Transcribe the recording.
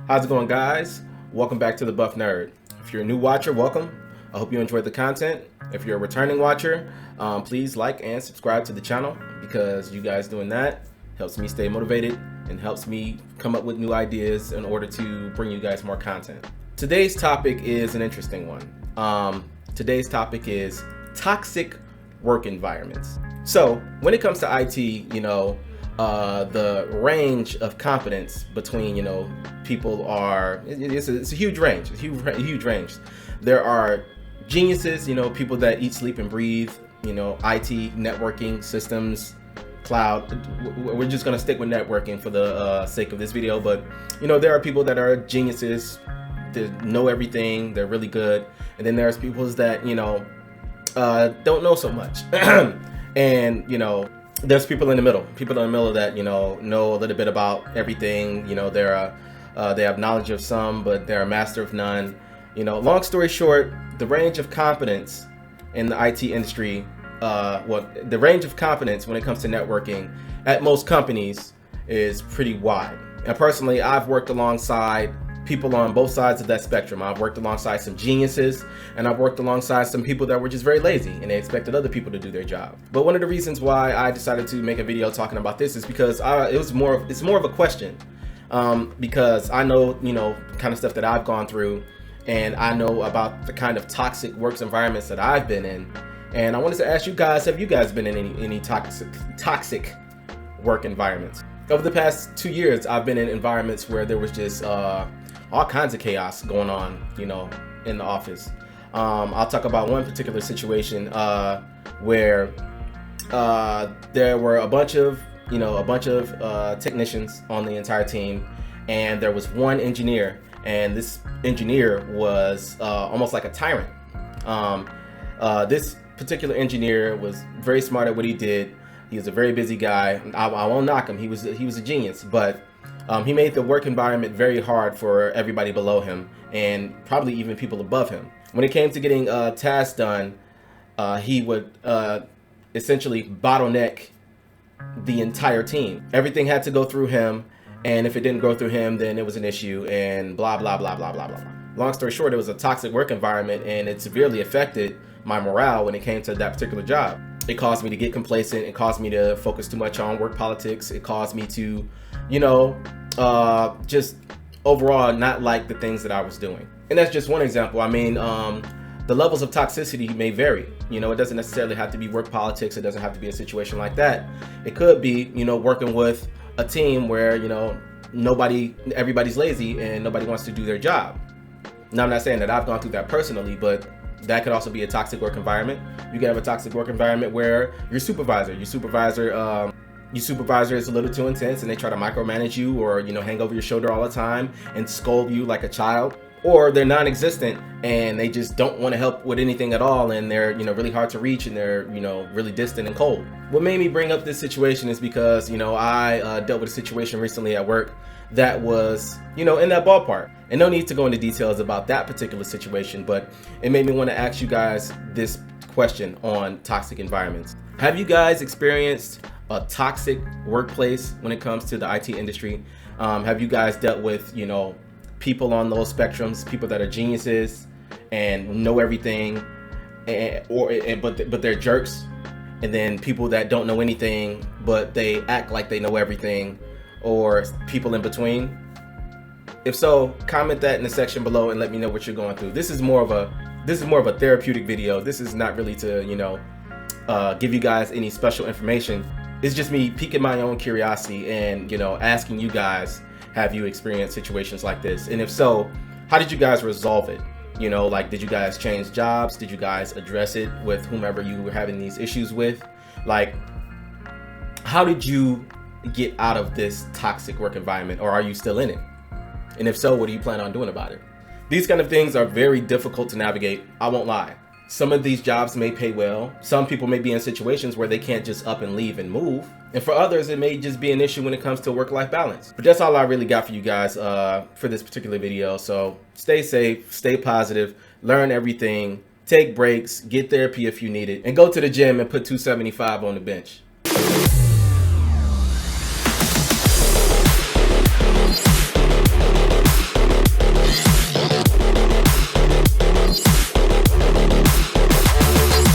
How's it going, guys? Welcome back to the Buff Nerd. If you're a new watcher, welcome. I hope you enjoyed the content. If you're a returning watcher, please like and subscribe to the channel, because you guys doing that helps me stay motivated and helps me come up with new ideas in order to bring you guys more content. Today's topic is an interesting one. Today's topic is toxic work environments. So when it comes to IT, the range of competence between, people are, it's a huge range, huge range. There are geniuses, people that eat, sleep, and breathe, IT, networking, systems, cloud. We're just going to stick with networking for the sake of this video. But, there are people that are geniuses, that know everything, they're really good. And then there's people that, don't know so much. And, there's people in the middle that, know a little bit about everything. They have knowledge of some, but they're a master of none. Long story short, the range of competence in the IT industry, the range of competence when it comes to networking at most companies is pretty wide. And personally, I've worked alongside people on both sides of that spectrum. I've worked alongside some geniuses, and I've worked alongside some people that were just very lazy and they expected other people to do their job. But one of the reasons why I decided to make a video talking about this is because it's more of a question, because I know, kind of stuff that I've gone through, and I know about the kind of toxic work environments that I've been in. And I wanted to ask you guys, have you guys been in any toxic work environments? Over the past 2 years, I've been in environments where there was just all kinds of chaos going on, in the office. I'll talk about one particular situation where there were a bunch of technicians on the entire team, and there was one engineer, and this engineer was almost like a tyrant. This particular engineer was very smart at what he did. He was a very busy guy. I won't knock him. He was a genius, but he made the work environment very hard for everybody below him, and probably even people above him. When it came to getting tasks done, he would essentially bottleneck the entire team. Everything had to go through him, and if it didn't go through him, then it was an issue, and blah, blah, blah, blah, blah, blah. Long story short, it was a toxic work environment, and it severely affected my morale when it came to that particular job. It caused me to get complacent. It caused me to focus too much on work politics. It caused me to, just overall not like the things that I was doing. And that's just one example. I mean, the levels of toxicity may vary. It doesn't necessarily have to be work politics. It doesn't have to be a situation like that. It could be, working with a team where, everybody's lazy and nobody wants to do their job. Now, I'm not saying that I've gone through that personally, but that could also be a toxic work environment. You can have a toxic work environment where your supervisor is a little too intense, and they try to micromanage you, or hang over your shoulder all the time and scold you like a child. Or they're non-existent and they just don't want to help with anything at all, and they're really hard to reach, and they're really distant and cold. What made me bring up this situation is because I dealt with a situation recently at work that was in that ballpark. And no need to go into details about that particular situation, but it made me want to ask you guys this question on toxic environments. Have you guys experienced a toxic workplace when it comes to the IT industry? Have you guys dealt with people on those spectrums, people that are geniuses and know everything, but they're jerks, and then people that don't know anything but they act like they know everything, or people in between? If so, comment that in the section below and let me know what you're going through. This is more of a therapeutic video. This is not really to give you guys any special information. It's just me piquing my own curiosity and asking you guys, have you experienced situations like this? And if so, how did you guys resolve it? Did you guys change jobs? Did you guys address it with whomever you were having these issues with? How did you get out of this toxic work environment, or are you still in it? And if so, what do you plan on doing about it? These kind of things are very difficult to navigate. I won't lie. Some of these jobs may pay well. Some people may be in situations where they can't just up and leave and move. And for others, it may just be an issue when it comes to work-life balance. But that's all I really got for you guys for this particular video. So stay safe, stay positive, learn everything, take breaks, get therapy if you need it, and go to the gym and put 275 on the bench.